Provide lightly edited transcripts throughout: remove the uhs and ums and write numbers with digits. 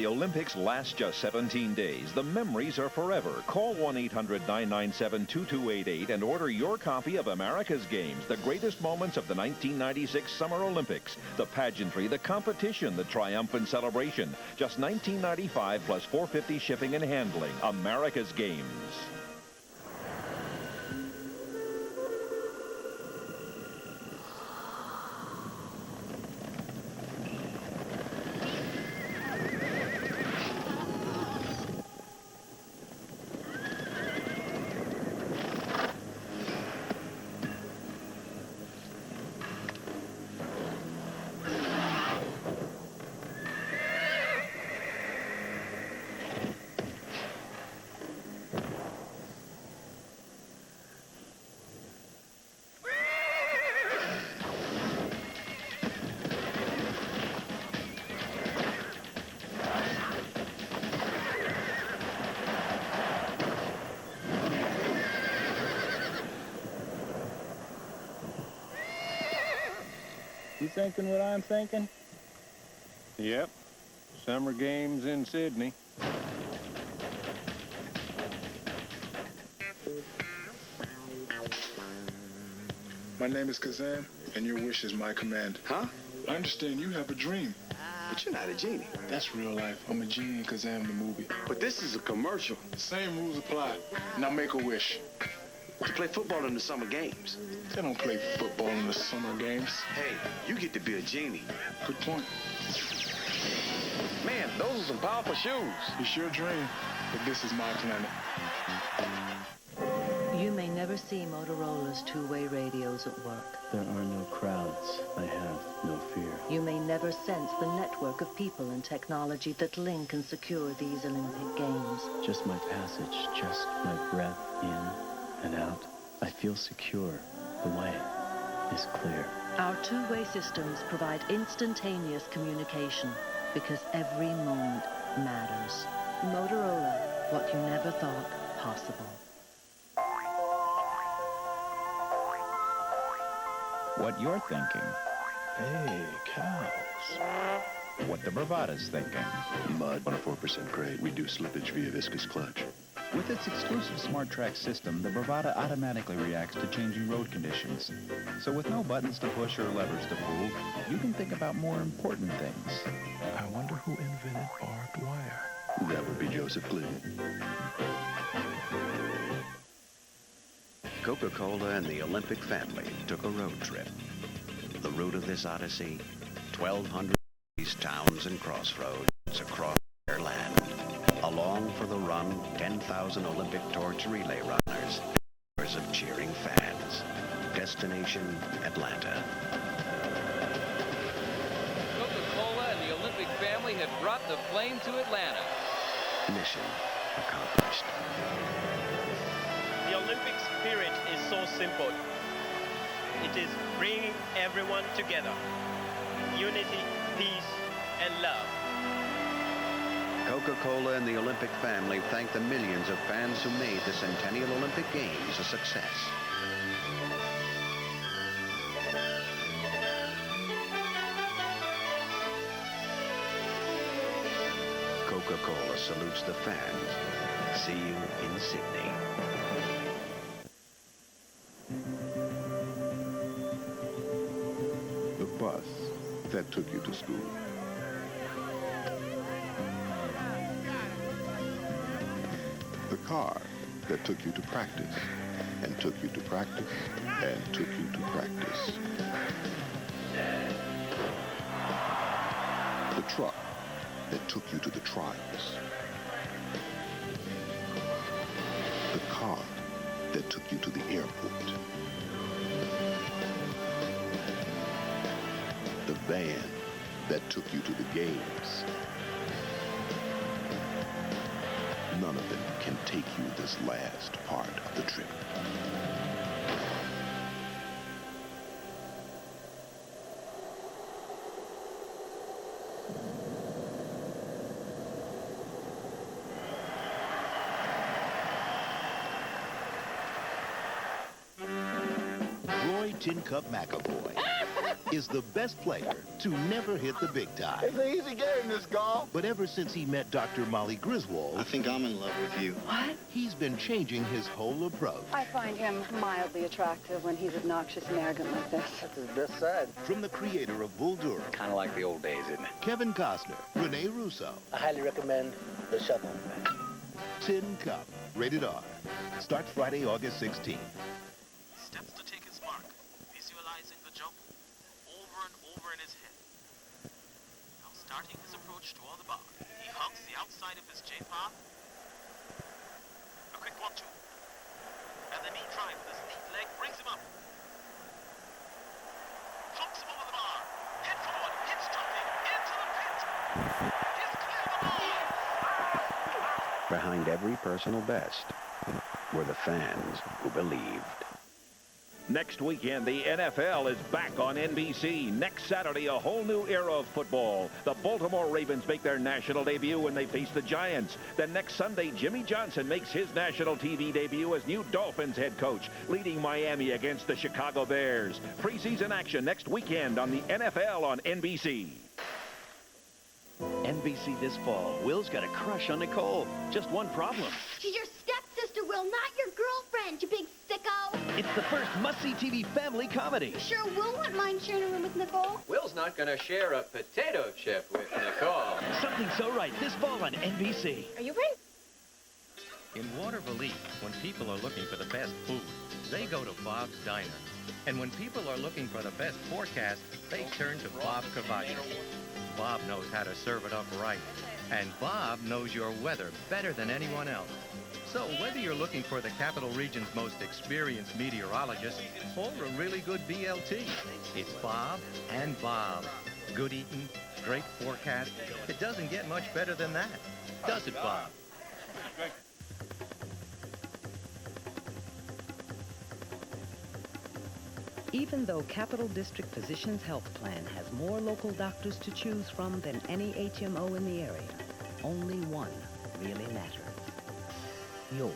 The Olympics last just 17 days. The memories are forever. Call 1-800-997-2288 and order your copy of America's Games, the greatest moments of the 1996 Summer Olympics. The pageantry, the competition, the triumphant celebration. Just $19.95 plus $4.50 shipping and handling. America's Games. You thinking what I'm thinking? Yep. Summer Games in Sydney. My name is Kazam, and your wish is my command. Huh? I understand you have a dream. But you're not a genie. That's real life. I'm a genie in Kazam the movie. But this is a commercial. The same rules apply. Now make a wish. To play football in the summer games. They don't play football in the summer games. Hey, you get to be a genie. Good point. Man, those are some powerful shoes. It's your dream, but this is my planet. You may never see Motorola's two-way radios at work. There are no crowds. I have no fear. You may never sense the network of people and technology that link and secure these Olympic Games. Just my passage, just my breath in and out. I feel secure. The way is clear. Our two-way systems provide instantaneous communication because every moment matters. Motorola, what you never thought possible. What you're thinking. Hey, cows. What the Bravada's thinking. Mud on a 4% grade. Reduce slippage via viscous clutch. With its exclusive Smart Track system, the Bravada automatically reacts to changing road conditions. So with no buttons to push or levers to pull, you can think about more important things. I wonder who invented barbed wire. That would be Joseph Clinton. Coca-Cola and the Olympic family took a road trip. The route of this odyssey, 1,200 towns and crossroads across their land. Along for the run, 10,000 Olympic torch relay runners, hours of cheering fans. Destination, Atlanta. Coca-Cola and the Olympic family had brought the flame to Atlanta. Mission accomplished. The Olympic spirit is so simple. It is bringing everyone together. Unity, peace, and love. Coca-Cola and the Olympic family thank the millions of fans who made the Centennial Olympic Games a success. Coca-Cola salutes the fans. See you in Sydney. The bus that took you to school. The car that took you to practice, and took you to practice, and took you to practice. The truck that took you to the trials. The car that took you to the airport. The van that took you to the games. None of them can take you this last part of the trip. Tin Cup McAvoy. is the best player to never hit the big time. It's an easy game, this golf. But ever since he met Dr. Molly Griswold... I think I'm in love with you. What? He's been changing his whole approach. I find him mildly attractive when he's obnoxious and arrogant like this. That's his best side. From the creator of Bull Durham. Kind of like the old days, isn't it? Kevin Costner, Rene Russo. I highly recommend The Shuttle. Tin Cup, rated R. Starts Friday, August 16th. Steps to take his mark, visualizing the jump over and over in his head. Now starting his approach toward the bar, he hugs the outside of his J-path. A quick 1-2. And the knee drive with his neat leg brings him up. Flunks him over the bar. Head forward, hips dropping, into the pit. He's cleared the ball. Behind every personal best were the fans who believed. Next weekend, the NFL is back on NBC. Next Saturday, a whole new era of football. The Baltimore Ravens make their national debut when they face the Giants. Then next Sunday, Jimmy Johnson makes his national TV debut as new Dolphins head coach, leading Miami against the Chicago Bears. Preseason action next weekend on the NFL on NBC. NBC this fall. Will's got a crush on Nicole. Just one problem. She's your stepsister, Will, not your girlfriend, you big sicko. It's the first must-see TV family comedy. Sure, Will won't mind sharing a room with Nicole. Will's not going to share a potato chip with Nicole. Something so right this fall on NBC. Are you ready? In Waterville, when people are looking for the best food, they go to Bob's Diner. And when people are looking for the best forecast, they turn to Bob Cavallo. Bob knows how to serve it up right. And Bob knows your weather better than anyone else. So whether you're looking for the Capital Region's most experienced meteorologist or a really good BLT, it's Bob and Bob. Good eating, great forecast. It doesn't get much better than that. Does it, Bob? Even though Capital District Physicians Health Plan has more local doctors to choose from than any HMO in the area, only one really matters. Yours.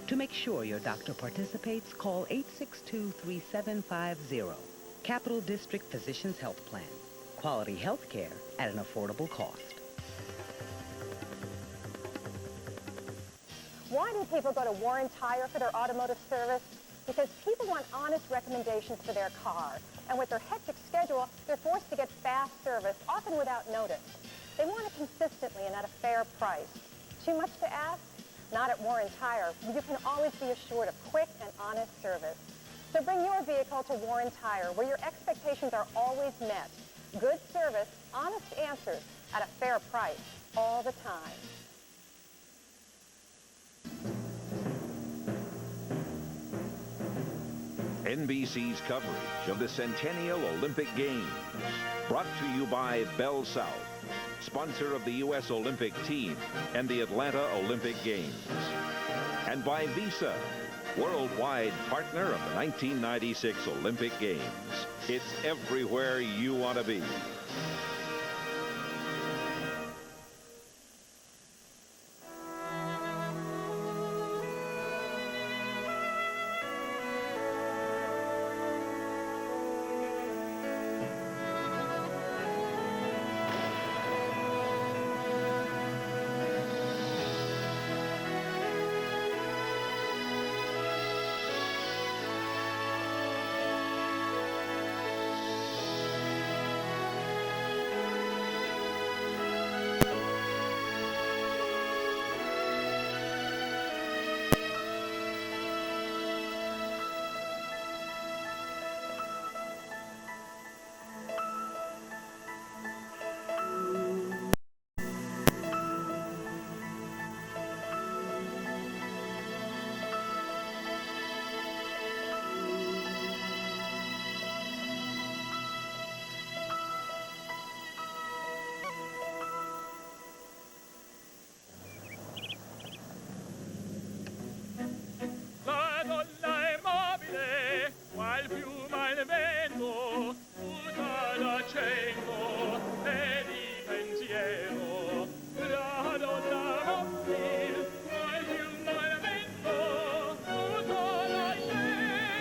To make sure your doctor participates, call 862-3750. Capital District Physicians Health Plan. Quality health care at an affordable cost. Why do people go to Warren Tire for their automotive service? Because people want honest recommendations for their car. And with their hectic schedule, they're forced to get fast service, often without notice. They want it consistently and at a fair price. Too much to ask? Not at Warren Tire. You can always be assured of quick and honest service. So bring your vehicle to Warren Tire, where your expectations are always met. Good service, honest answers, at a fair price, all the time. NBC's coverage of the Centennial Olympic Games. Brought to you by Bell South, sponsor of the U.S. Olympic team and the Atlanta Olympic Games. And by Visa, worldwide partner of the 1996 Olympic Games. It's everywhere you want to be.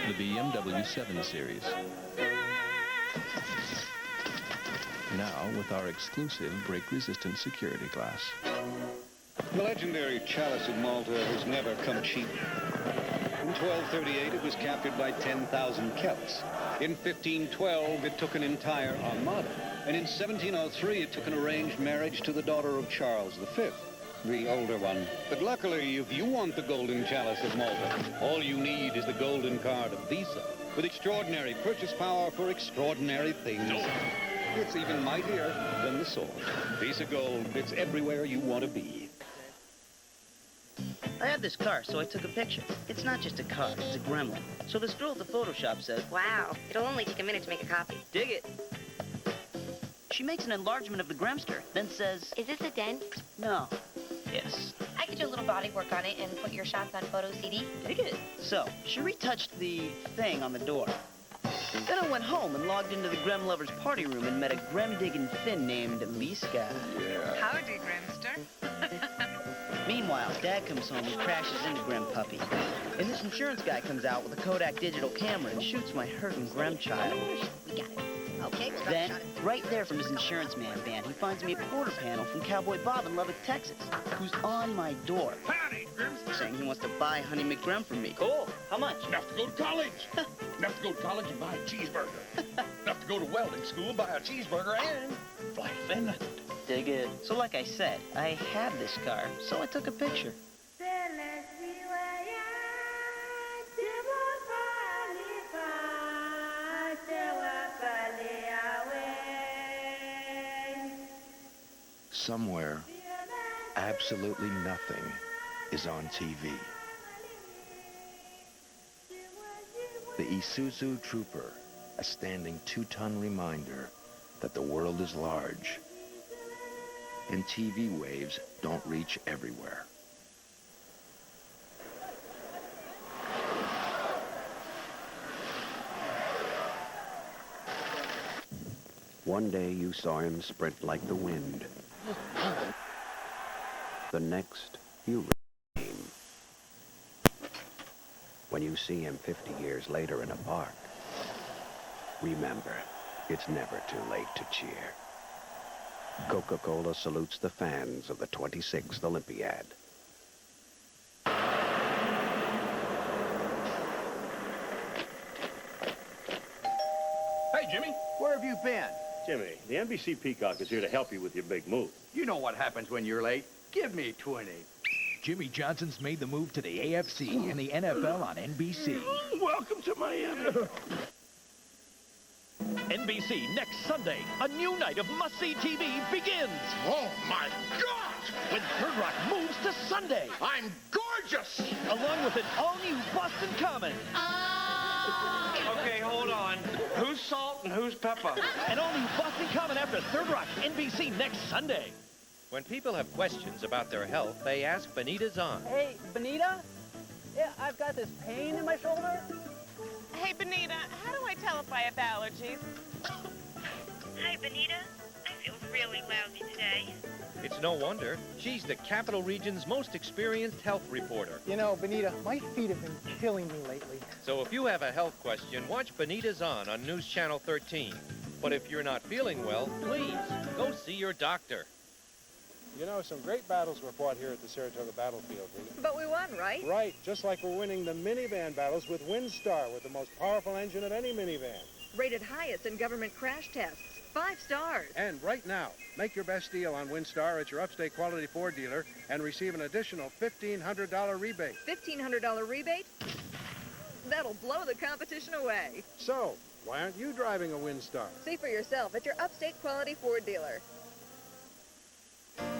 The BMW 7 Series. Now with our exclusive break-resistant security glass. The legendary chalice of Malta has never come cheap. In 1238, it was captured by 10,000 Celts. In 1512, it took an entire armada. And in 1703, it took an arranged marriage to the daughter of Charles V, the older one. But luckily, if you want the golden chalice of Malta, all you need is the golden card of Visa, with extraordinary purchase power for extraordinary things. It's even mightier than the sword. Visa Gold, it's everywhere you want to be. I had this car, so I took a picture. It's not just a car, it's a gremlin. So this girl at the Photoshop said, "Wow, it'll only take a minute to make a copy." "Dig it." She makes an enlargement of the Gremster, then says, "Is this a dent?" "No." "Yes." "I could do a little body work on it and put your shots on photo CD." "Dig it." So, she retouched the thing on the door. Then I went home and logged into the Grem Lovers party room and met a Grem-digging Finn named Liska. Howdy, Gremster. Meanwhile, Dad comes home and crashes into Grem Puppy. And this insurance guy comes out with a Kodak digital camera and shoots my hurting Grem child. We got it. Okay, we'll Then, right there from his insurance man van, he finds me a quarter panel from Cowboy Bob in Lubbock, Texas, who's on my door. Howdy, Gremster. Saying he wants to buy Honey McGrem from me. Cool. How much? Enough to go to college. Enough to go to college and buy a cheeseburger. Enough to go to welding school, buy a cheeseburger, and fly to Finland. Dig it. So like I said, I had this car, so I took a picture. Somewhere, absolutely nothing is on TV. The Isuzu Trooper, a standing 2-ton reminder that the world is large and TV waves don't reach everywhere. One day you saw him sprint like the wind. The next, you him. When you see him 50 years later in a park, remember, it's never too late to cheer. Coca-Cola salutes the fans of the 26th Olympiad. Hey, Jimmy. Where have you been? Jimmy, the NBC Peacock is here to help you with your big move. You know what happens when you're late. Give me 20. Jimmy Johnson's made the move to the AFC and the NFL on NBC. Welcome to Miami. NBC next Sunday, a new night of must-see TV begins. Oh, my God! When Third Rock moves to Sunday. I'm gorgeous! Along with an all-new Boston Common. Okay, hold on. Who's salt and who's pepper? An all-new Boston Common after Third Rock, NBC next Sunday. When people have questions about their health, they ask Benita Zahn. Hey, Benita? Yeah, I've got this pain in my shoulder. Hey, Benita, how do I tell if I have allergies? Hi, Benita. I feel really lousy today. It's no wonder. She's the Capital Region's most experienced health reporter. You know, Benita, my feet have been killing me lately. So if you have a health question, watch Benita Zahn on News Channel 13. But if you're not feeling well, please, go see your doctor. You know, some great battles were fought here at the Saratoga battlefield, Rita. But we won, right? Right, just like we're winning the minivan battles with Windstar, with the most powerful engine of any minivan. Rated highest in government crash tests. 5 stars. And right now, make your best deal on Windstar at your upstate quality Ford dealer and receive an additional $1,500 rebate. $1,500 rebate? That'll blow the competition away. So, why aren't you driving a Windstar? See for yourself at your upstate quality Ford dealer.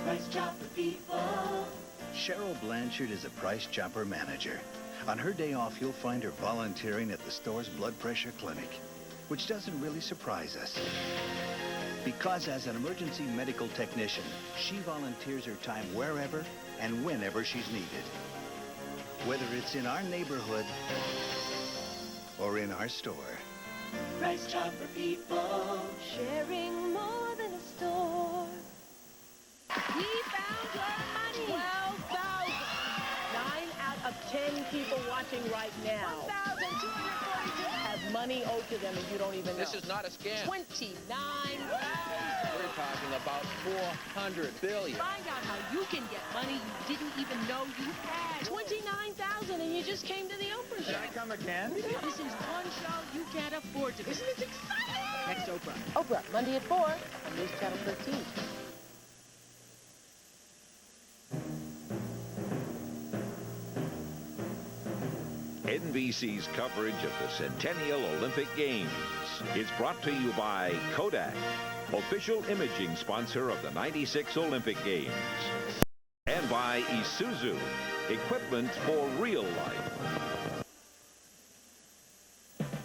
Price Chopper people. Cheryl Blanchard is a Price Chopper manager. On her day off, you'll find her volunteering at the store's blood pressure clinic, which doesn't really surprise us. Because as an emergency medical technician, she volunteers her time wherever and whenever she's needed. Whether it's in our neighborhood or in our store. Price Chopper people. Sharing more than a store. He found your money. 12,000. 9 out of 10 people watching right now. 1,242 have money owed to them and you don't even know. This is not a scam. 29. We're talking about $400 billion. Find out how you can get money you didn't even know you had. 29,000 and you just came to the Oprah show. Should I come again? This is one show you can't afford to miss. Isn't this exciting? Next Oprah. Oprah, Monday at 4 on News Channel 13. NBC's coverage of the Centennial Olympic Games is brought to you by Kodak, official imaging sponsor of the '96 Olympic Games, and by Isuzu, equipment for real life.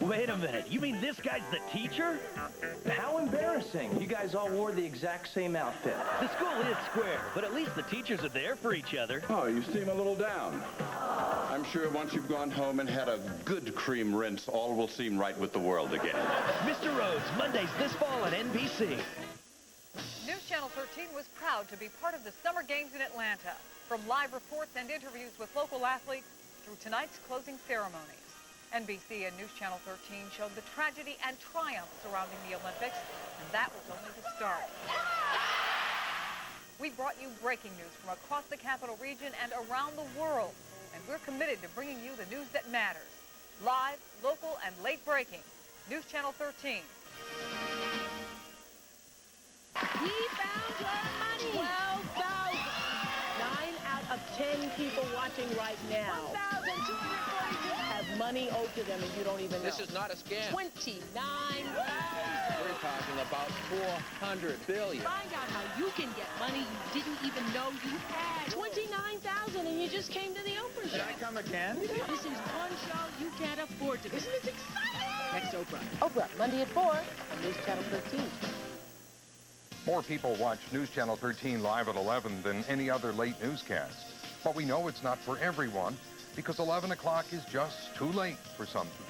Wait a minute, you mean this guy's the teacher? How embarrassing. You guys all wore the exact same outfit. The school is square, but at least the teachers are there for each other. Oh, you seem a little down. I'm sure once you've gone home and had a good cream rinse, all will seem right with the world again. Mr. Rhodes, Mondays this fall on NBC. News Channel 13 was proud to be part of the Summer Games in Atlanta. From live reports and interviews with local athletes through tonight's closing ceremonies. NBC and News Channel 13 showed the tragedy and triumph surrounding the Olympics, and that was only the start. We brought you breaking news from across the capital region and around the world, and we're committed to bringing you the news that matters. Live, local, and late breaking. News Channel 13. He found your money. 12,000. 9 out of 10 people watching right now. 1,242 have money owed to them and you don't even know. This is not a scam. 29. We're talking about $400 billion. Find out how you can get money you didn't even know you had. 29,000 and you just came to the Oprah show. Should I come again? This is one show you can't afford to miss. Isn't this exciting? Next Oprah. Oprah, Monday at 4 on News Channel 13. More people watch News Channel 13 live at 11 than any other late newscast. But we know it's not for everyone because 11 o'clock is just too late for some people.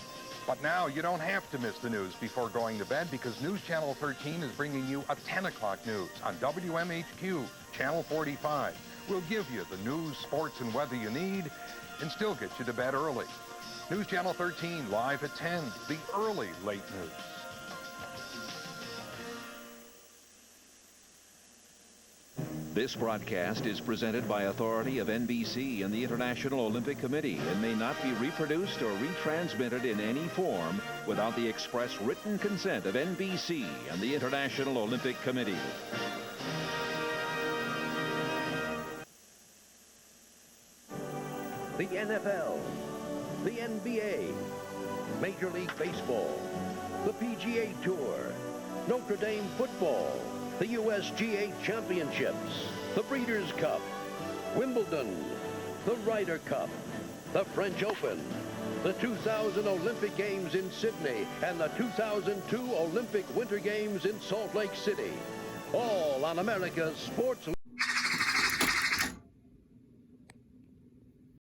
But now you don't have to miss the news before going to bed because News Channel 13 is bringing you a 10 o'clock news on WMHQ, Channel 45. We'll give you the news, sports, and weather you need and still get you to bed early. News Channel 13 live at 10, the early late news. This broadcast is presented by authority of NBC and the International Olympic Committee and may not be reproduced or retransmitted in any form without the express written consent of NBC and the International Olympic Committee. The NFL, the NBA, Major League Baseball, the PGA Tour, Notre Dame football, the USGA Championships, the Breeders' Cup, Wimbledon, the Ryder Cup, the French Open, the 2000 Olympic Games in Sydney, and the 2002 Olympic Winter Games in Salt Lake City. All on America's sports